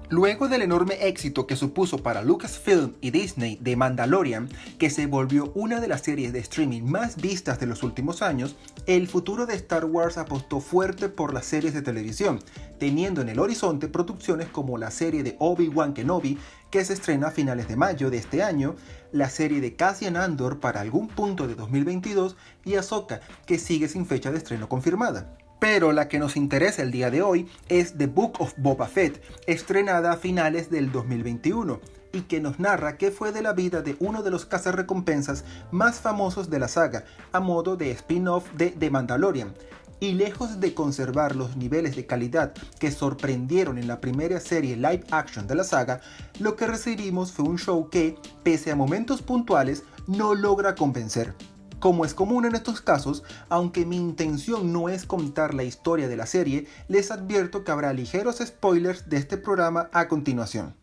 Luego del enorme éxito que supuso para Lucasfilm y Disney The Mandalorian, que se volvió una de las series de streaming más vistas de los últimos años, el futuro de Star Wars apostó fuerte por las series de televisión, teniendo en el horizonte producciones como la serie de Obi-Wan Kenobi, que se estrena a finales de mayo de este año, la serie de Cassian Andor para algún punto de 2022 y Ahsoka, que sigue sin fecha de estreno confirmada. Pero la que nos interesa el día de hoy es The Book of Boba Fett, estrenada a finales del 2021, y que nos narra qué fue de la vida de uno de los cazarrecompensas más famosos de la saga, a modo de spin-off de The Mandalorian. Y lejos de conservar los niveles de calidad que sorprendieron en la primera serie live action de la saga, lo que recibimos fue un show que, pese a momentos puntuales, no logra convencer. Como es común en estos casos, aunque mi intención no es contar la historia de la serie, les advierto que habrá ligeros spoilers de este programa a continuación.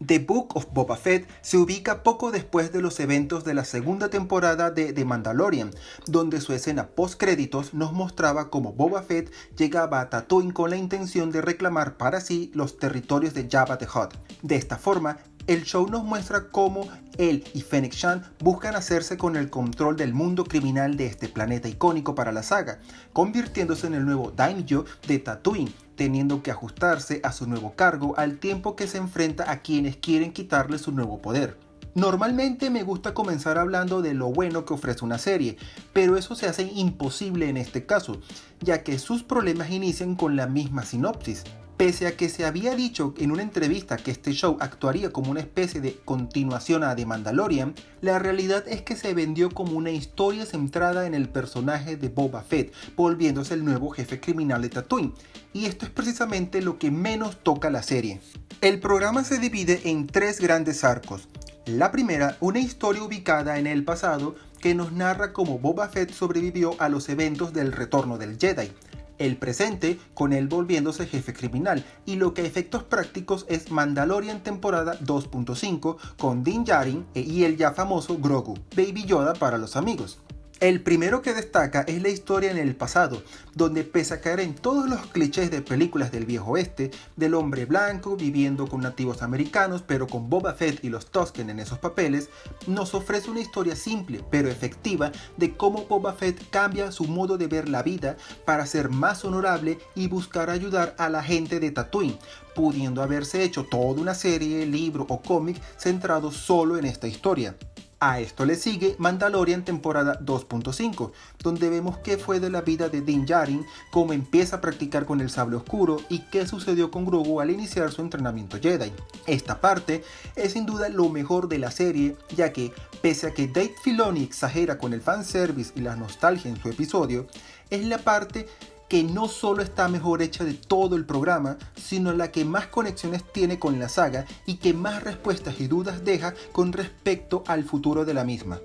The Book of Boba Fett se ubica poco después de los eventos de la segunda temporada de The Mandalorian, donde su escena post-créditos nos mostraba cómo Boba Fett llegaba a Tatooine con la intención de reclamar para sí los territorios de Jabba the Hutt. De esta forma, el show nos muestra cómo él y Fennec Shand buscan hacerse con el control del mundo criminal de este planeta icónico para la saga, convirtiéndose en el nuevo Daimyo de Tatooine, teniendo que ajustarse a su nuevo cargo al tiempo que se enfrenta a quienes quieren quitarle su nuevo poder. Normalmente me gusta comenzar hablando de lo bueno que ofrece una serie, pero eso se hace imposible en este caso, ya que sus problemas inician con la misma sinopsis. Pese a que se había dicho en una entrevista que este show actuaría como una especie de continuación a The Mandalorian, la realidad es que se vendió como una historia centrada en el personaje de Boba Fett, volviéndose el nuevo jefe criminal de Tatooine, y esto es precisamente lo que menos toca la serie. El programa se divide en tres grandes arcos. La primera, una historia ubicada en el pasado que nos narra cómo Boba Fett sobrevivió a los eventos del retorno del Jedi. El presente, con él volviéndose jefe criminal, y lo que a efectos prácticos es Mandalorian temporada 2.5 con Din Djarin y el ya famoso Grogu, Baby Yoda para los amigos. El primero que destaca es la historia en el pasado, donde pese a caer en todos los clichés de películas del viejo oeste, del hombre blanco viviendo con nativos americanos pero con Boba Fett y los Tusken en esos papeles, nos ofrece una historia simple pero efectiva de cómo Boba Fett cambia su modo de ver la vida para ser más honorable y buscar ayudar a la gente de Tatooine, pudiendo haberse hecho toda una serie, libro o cómic centrado solo en esta historia. A esto le sigue Mandalorian temporada 2.5, donde vemos qué fue de la vida de Din Djarin, cómo empieza a practicar con el sable oscuro y qué sucedió con Grogu al iniciar su entrenamiento Jedi. Esta parte es sin duda lo mejor de la serie, ya que, pese a que Dave Filoni exagera con el fanservice y la nostalgia en su episodio, es la parte que no solo está mejor hecha de todo el programa, sino la que más conexiones tiene con la saga y que más respuestas y dudas deja con respecto al futuro de la misma.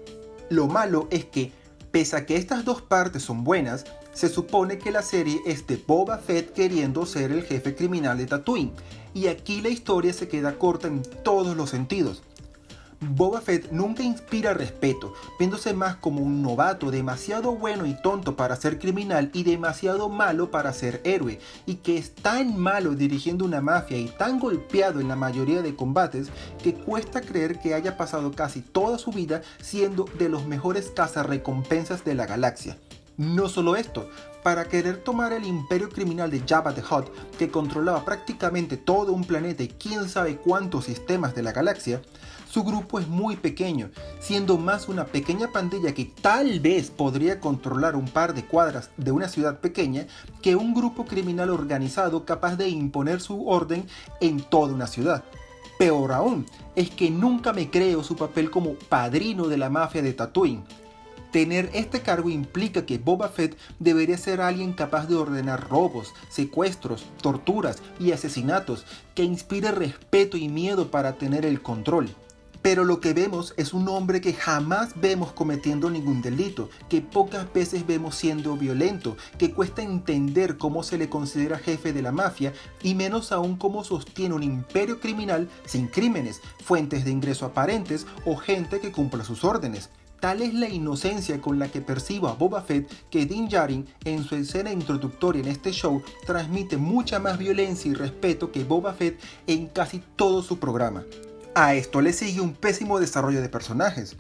Lo malo es que, pese a que estas dos partes son buenas, se supone que la serie es de Boba Fett queriendo ser el jefe criminal de Tatooine, y aquí la historia se queda corta en todos los sentidos. Boba Fett nunca inspira respeto, viéndose más como un novato demasiado bueno y tonto para ser criminal y demasiado malo para ser héroe, y que es tan malo dirigiendo una mafia y tan golpeado en la mayoría de combates que cuesta creer que haya pasado casi toda su vida siendo de los mejores cazarrecompensas de la galaxia. No solo esto, para querer tomar el imperio criminal de Jabba the Hutt, que controlaba prácticamente todo un planeta y quién sabe cuántos sistemas de la galaxia, su grupo es muy pequeño, siendo más una pequeña pandilla que tal vez podría controlar un par de cuadras de una ciudad pequeña que un grupo criminal organizado capaz de imponer su orden en toda una ciudad. Peor aún, es que nunca me creo su papel como padrino de la mafia de Tatooine. Tener este cargo implica que Boba Fett debería ser alguien capaz de ordenar robos, secuestros, torturas y asesinatos, que inspire respeto y miedo para tener el control. Pero lo que vemos es un hombre que jamás vemos cometiendo ningún delito, que pocas veces vemos siendo violento, que cuesta entender cómo se le considera jefe de la mafia y menos aún cómo sostiene un imperio criminal sin crímenes, fuentes de ingreso aparentes o gente que cumpla sus órdenes. Tal es la inocencia con la que percibo a Boba Fett que Din Djarin, en su escena introductoria en este show, transmite mucha más violencia y respeto que Boba Fett en casi todo su programa. A esto le sigue un pésimo desarrollo de personajes.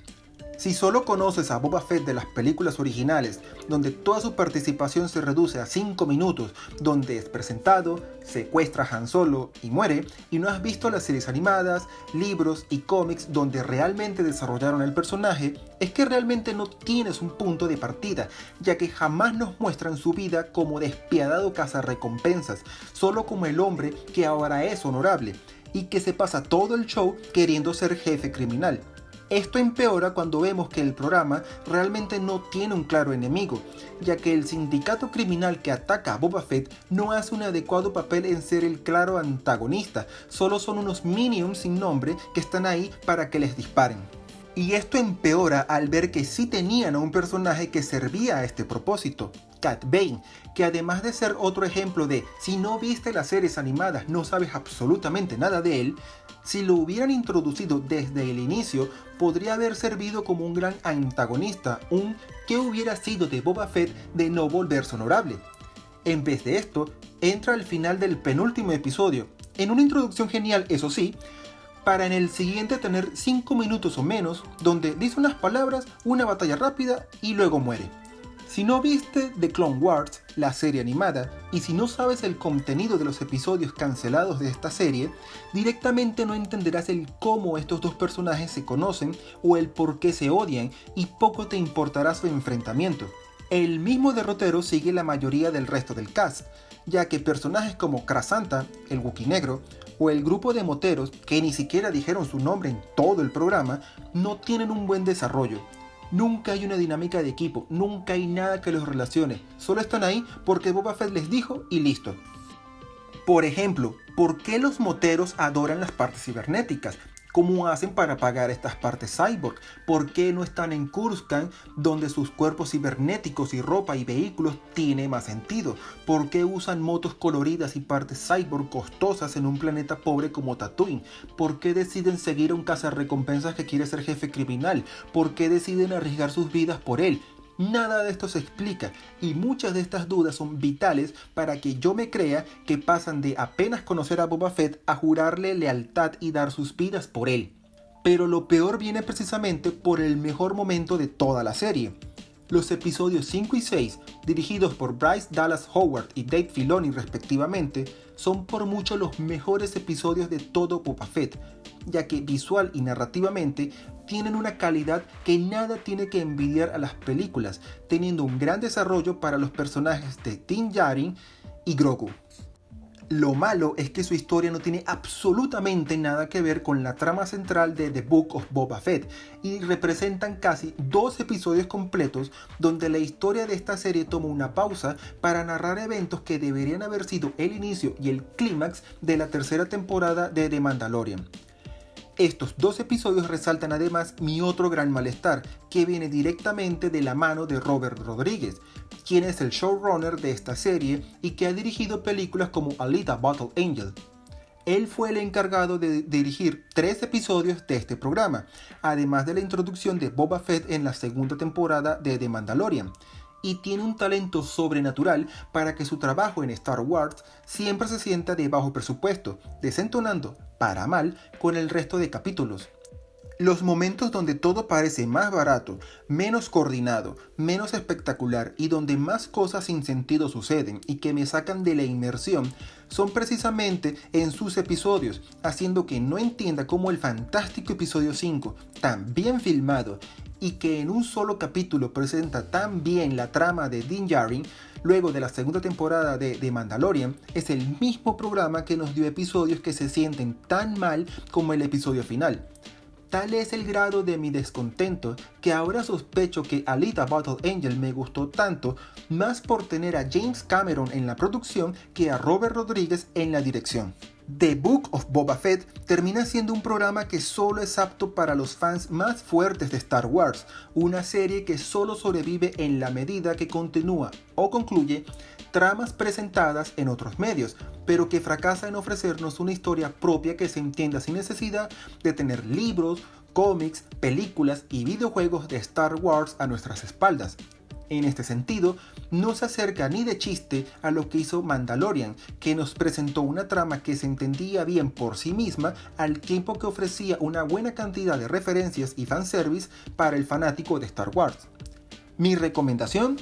Si solo conoces a Boba Fett de las películas originales, donde toda su participación se reduce a 5 minutos, donde es presentado, secuestra a Han Solo y muere, y no has visto las series animadas, libros y cómics donde realmente desarrollaron el personaje, es que realmente no tienes un punto de partida, ya que jamás nos muestran su vida como despiadado cazarrecompensas, solo como el hombre que ahora es honorable, y que se pasa todo el show queriendo ser jefe criminal. Esto empeora cuando vemos que el programa realmente no tiene un claro enemigo, ya que el sindicato criminal que ataca a Boba Fett no hace un adecuado papel en ser el claro antagonista, solo son unos minions sin nombre que están ahí para que les disparen. Y esto empeora al ver que sí tenían a un personaje que servía a este propósito, Cad Bane, que además de ser otro ejemplo de si no viste las series animadas no sabes absolutamente nada de él, si lo hubieran introducido desde el inicio, podría haber servido como un gran antagonista, un ¿qué hubiera sido de Boba Fett de no volverse honorable? En vez de esto, entra al final del penúltimo episodio, en una introducción genial, eso sí, para en el siguiente tener 5 minutos o menos, donde dice unas palabras, una batalla rápida y luego muere. Si no viste The Clone Wars, la serie animada, y si no sabes el contenido de los episodios cancelados de esta serie, directamente no entenderás el cómo estos dos personajes se conocen o el por qué se odian y poco te importará su enfrentamiento. El mismo derrotero sigue la mayoría del resto del cast, ya que personajes como Krasanta, el Wookiee negro, o el grupo de moteros, que ni siquiera dijeron su nombre en todo el programa, no tienen un buen desarrollo. Nunca hay una dinámica de equipo, nunca hay nada que los relacione, solo están ahí porque Boba Fett les dijo y listo. Por ejemplo, ¿por qué los moteros adoran las partes cibernéticas? ¿Cómo hacen para pagar estas partes cyborg? ¿Por qué no están en Coruscant, donde sus cuerpos cibernéticos y ropa y vehículos tiene más sentido? ¿Por qué usan motos coloridas y partes cyborg costosas en un planeta pobre como Tatooine? ¿Por qué deciden seguir a un cazarrecompensas que quiere ser jefe criminal? ¿Por qué deciden arriesgar sus vidas por él? Nada de esto se explica y muchas de estas dudas son vitales para que yo me crea que pasan de apenas conocer a Boba Fett a jurarle lealtad y dar sus vidas por él. Pero lo peor viene precisamente por el mejor momento de toda la serie. Los episodios 5 y 6, dirigidos por Bryce Dallas Howard y Dave Filoni respectivamente, son por mucho los mejores episodios de todo Boba Fett, ya que visual y narrativamente tienen una calidad que nada tiene que envidiar a las películas, teniendo un gran desarrollo para los personajes de Din Djarin y Grogu. Lo malo es que su historia no tiene absolutamente nada que ver con la trama central de The Book of Boba Fett y representan casi 2 episodios completos donde la historia de esta serie toma una pausa para narrar eventos que deberían haber sido el inicio y el clímax de la tercera temporada de The Mandalorian. Estos 2 episodios resaltan además mi otro gran malestar, que viene directamente de la mano de Robert Rodríguez, quien es el showrunner de esta serie y que ha dirigido películas como Alita Battle Angel. Él fue el encargado de dirigir 3 episodios de este programa, además de la introducción de Boba Fett en la segunda temporada de The Mandalorian, y tiene un talento sobrenatural para que su trabajo en Star Wars siempre se sienta de bajo presupuesto, desentonando, para mal, con el resto de capítulos. Los momentos donde todo parece más barato, menos coordinado, menos espectacular y donde más cosas sin sentido suceden y que me sacan de la inmersión son precisamente en sus episodios, haciendo que no entienda cómo el fantástico episodio 5, tan bien filmado y que en un solo capítulo presenta tan bien la trama de Din Djarin, luego de la segunda temporada de The Mandalorian, es el mismo programa que nos dio episodios que se sienten tan mal como el episodio final. Tal es el grado de mi descontento que ahora sospecho que Alita Battle Angel me gustó tanto más por tener a James Cameron en la producción que a Robert Rodríguez en la dirección. The Book of Boba Fett termina siendo un programa que solo es apto para los fans más fuertes de Star Wars, una serie que solo sobrevive en la medida que continúa o concluye tramas presentadas en otros medios, pero que fracasa en ofrecernos una historia propia que se entienda sin necesidad de tener libros, cómics, películas y videojuegos de Star Wars a nuestras espaldas. En este sentido, no se acerca ni de chiste a lo que hizo Mandalorian, que nos presentó una trama que se entendía bien por sí misma al tiempo que ofrecía una buena cantidad de referencias y fanservice para el fanático de Star Wars. Mi recomendación: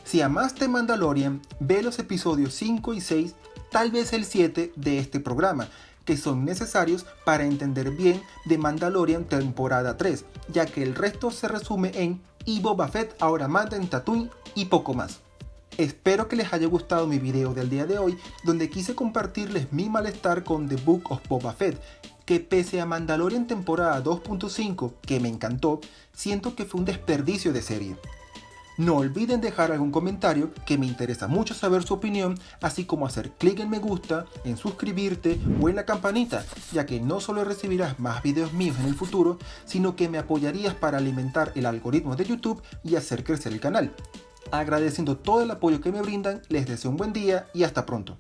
si amaste Mandalorian, ve los episodios 5 y 6, tal vez el 7 de este programa, que son necesarios para entender bien de Mandalorian temporada 3, ya que el resto se resume en "y Boba Fett ahora manda en Tatooine" y poco más. Espero que les haya gustado mi video del día de hoy, donde quise compartirles mi malestar con The Book of Boba Fett, que pese a Mandalorian temporada 2.5, que me encantó, siento que fue un desperdicio de serie. No olviden dejar algún comentario, que me interesa mucho saber su opinión, así como hacer clic en me gusta, en suscribirte o en la campanita, ya que no solo recibirás más videos míos en el futuro, sino que me apoyarías para alimentar el algoritmo de YouTube y hacer crecer el canal. Agradeciendo todo el apoyo que me brindan, les deseo un buen día y hasta pronto.